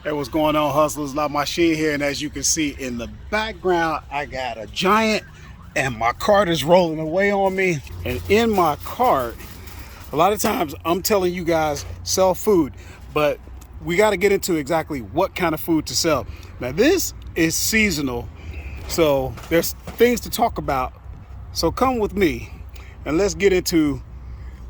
Hey, what's going on, hustlers? Like Machine here, and as you can see in the background, I got a Giant, and my cart is rolling away on me. And in my cart, a lot of times I'm telling you guys sell food, but we got to get into exactly what kind of food to sell. Now, this is seasonal, so there's things to talk about. So come with me, and let's get into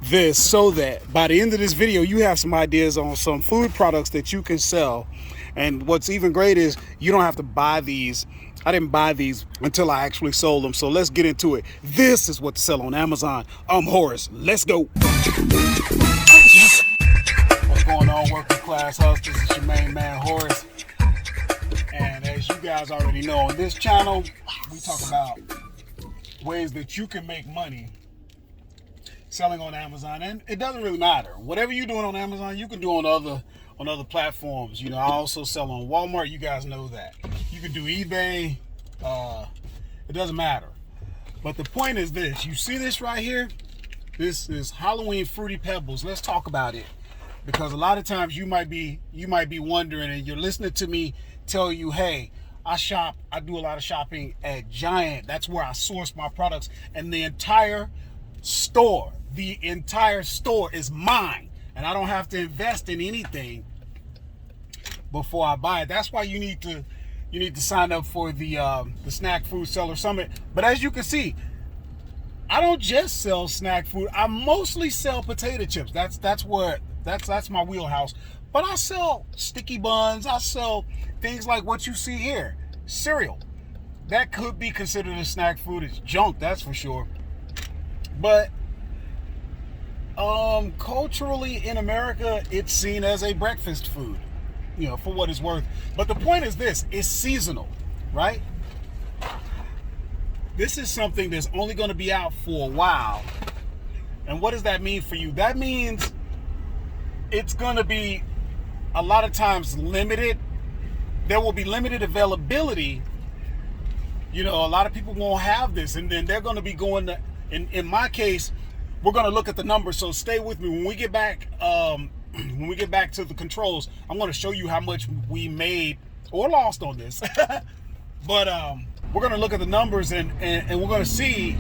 this so that by the end of this video you have some ideas on some food products that you can sell. And what's even great is you don't have to buy these. I didn't buy these until I actually sold them. So let's get into it. This is what to sell on Amazon. I'm Horace. Let's go. What's going on, working class hustlers? It's your main man Horace. And as you guys already know, on this channel we talk about ways that you can make money selling on Amazon. And it doesn't really matter. Whatever you're doing on Amazon, you can do on other platforms. You know, I also sell on Walmart. You guys know that. You can do eBay. It doesn't matter. But the point is this. You see this right here? This is Halloween Fruity Pebbles. Let's talk about it. Because a lot of times you might be wondering, and you're listening to me tell you, hey, I do a lot of shopping at Giant. That's where I source my products. And the entire store is mine, and I don't have to invest in anything before I buy it. That's why you need to sign up for the Snack Food Seller Summit. But as you can see, I don't just sell snack food. I mostly sell potato chips. That's my wheelhouse. But I sell sticky buns. I sell things like what you see here, cereal. That could be considered a snack food. It's junk, that's for sure. But culturally in America, it's seen as a breakfast food, you know, for what it's worth. But the point is this: it's seasonal, right? This is something that's only going to be out for a while. And what does that mean for you? That means it's going to be a lot of times limited. There will be limited availability. You know, a lot of people won't have this, and then they're going to be going to, in my case, we're going to look at the numbers. So stay with me. When we get back to the controls, I'm going to show you how much we made or lost on this. But we're going to look at the numbers, and we're going to see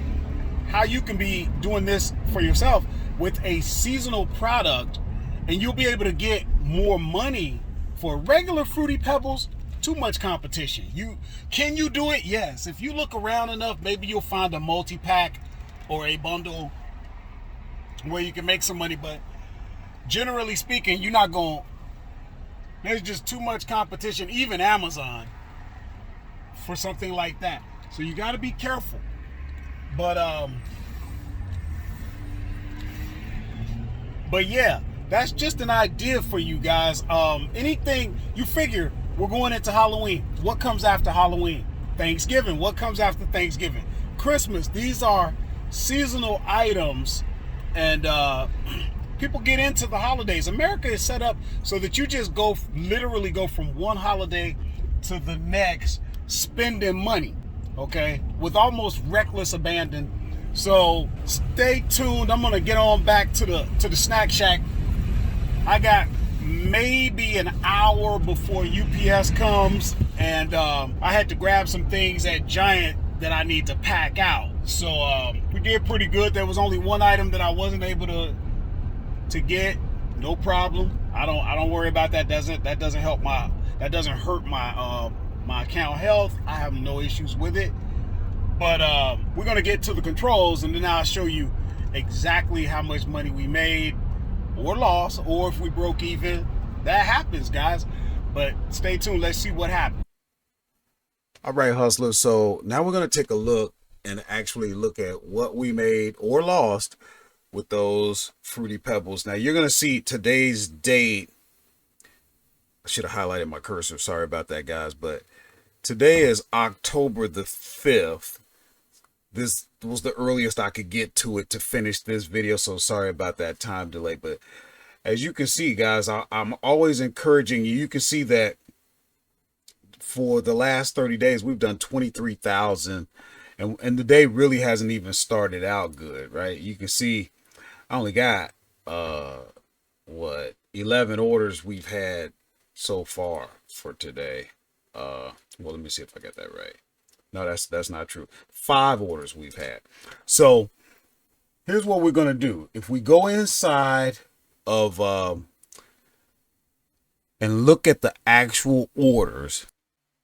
how you can be doing this for yourself with a seasonal product, and you'll be able to get more money for regular Fruity Pebbles. Too much competition. Can you do it? Yes. If you look around enough, maybe you'll find a multi-pack or a bundle where you can make some money. But generally speaking, you're not going. There's just too much competition, even Amazon, for something like that. So you got to be careful. But yeah, that's just an idea for you guys. Anything you figure. We're going into Halloween. What comes after Halloween? Thanksgiving. What comes after Thanksgiving? Christmas. These are seasonal items, and people get into the holidays. America is set up so that you just literally go from one holiday to the next, spending money, okay, with almost reckless abandon. So stay tuned. I'm gonna get on back to the Snack Shack. I got maybe an hour before UPS comes, and I had to grab some things at Giant that I need to pack out. So we did pretty good. There was only one item that I wasn't able to get. No problem. I don't worry about that. That doesn't hurt my account health. I have no issues with it. But we're gonna get to the controls, and then I'll show you exactly how much money we made or lost, or if we broke even. That happens, guys. But stay tuned. Let's see what happens. All right, hustlers. So now we're going to take a look and actually look at what we made or lost with those Fruity Pebbles. Now you're going to see today's date. I should have highlighted my cursor. Sorry about that, guys. But today is October the 5th. This was the earliest I could get to it to finish this video. So sorry about that time delay. But as you can see, guys, I'm always encouraging you. You can see that for the last 30 days, we've done 23,000. And the day really hasn't even started out good, right? You can see I only got, 11 orders. We've had so far for today. Well, let me see if I got that right. No, that's not true. 5 orders we've had. So here's what we're gonna do. If we go inside of and look at the actual orders,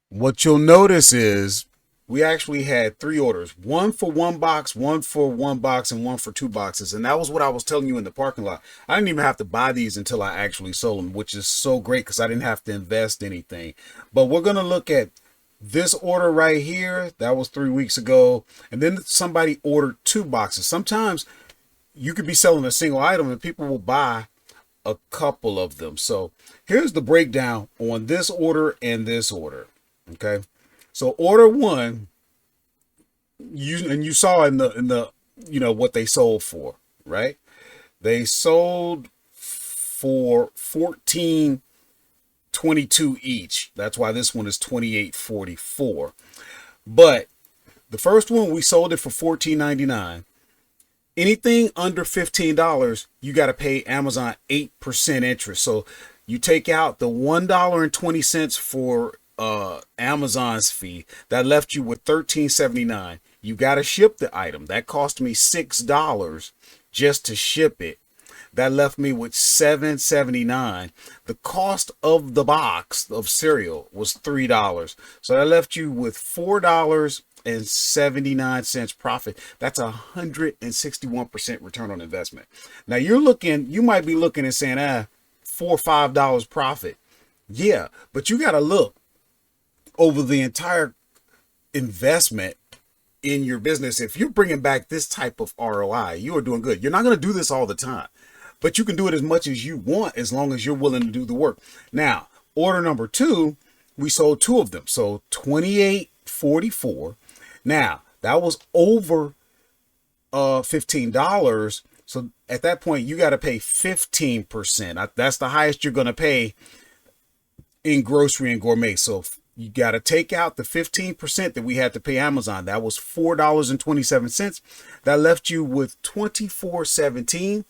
what you'll notice is we actually had 3 orders, one for 1 box, one for 1 box, and one for 2 boxes. And that was what I was telling you in the parking lot. I didn't even have to buy these until I actually sold them, which is so great because I didn't have to invest anything. But we're going to look at this order right here. That was 3 weeks ago. And then somebody ordered 2 boxes. Sometimes you could be selling a single item and people will buy a couple of them. So here's the breakdown on this order and this order. Okay. So order 1, you saw in the what they sold for, right? They sold for $14.22 each. That's why this one is $28.44. But the first one we sold it for $14.99. Anything under $15, you got to pay Amazon 8% interest. So you take out the $1.20 for Amazon's fee. That left you with $13.79. You got to ship the item. That cost me $6 just to ship it. That left me with $7.79. The cost of the box of cereal was $3. So that left you with $4.79 profit. That's 161% return on investment. Now you might be looking and saying, $4 or $5 profit. Yeah, but you got to look over the entire investment in your business. If you're bringing back this type of ROI, you are doing good. You're not going to do this all the time, but you can do it as much as you want as long as you're willing to do the work. Now, order number 2, we sold 2 of them. So $28.44. Now, that was over $15. So at that point, you got to pay 15%. That's the highest you're going to pay in grocery and gourmet. So you got to take out the 15% that we had to pay Amazon. That was $4.27. That left you with $24.17.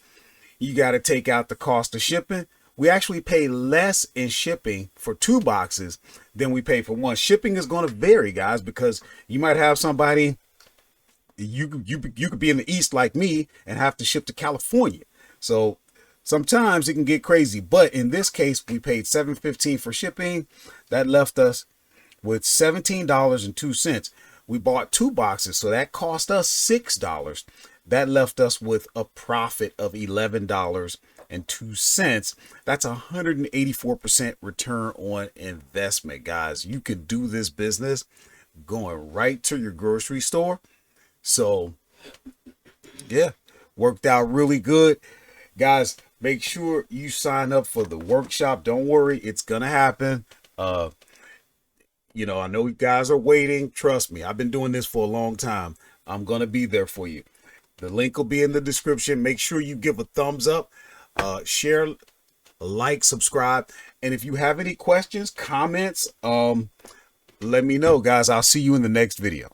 You got to take out the cost of shipping. We actually pay less in shipping for 2 boxes than we pay for 1. Shipping is going to vary, guys, because you might have somebody, you could be in the East like me and have to ship to California. So sometimes it can get crazy. But in this case, we paid $7.15 for shipping. That left us with $17.02. We bought 2 boxes, so that cost us $6. That left us with a profit of $11.02. That's 184% return on investment, guys. You can do this business going right to your grocery store. So yeah, worked out really good. Guys, make sure you sign up for the workshop. Don't worry, it's gonna happen. I know you guys are waiting. Trust me, I've been doing this for a long time. I'm gonna be there for you. The link will be in the description. Make sure you give a thumbs up, share, like, subscribe. And if you have any questions, comments, let me know, guys. I'll see you in the next video.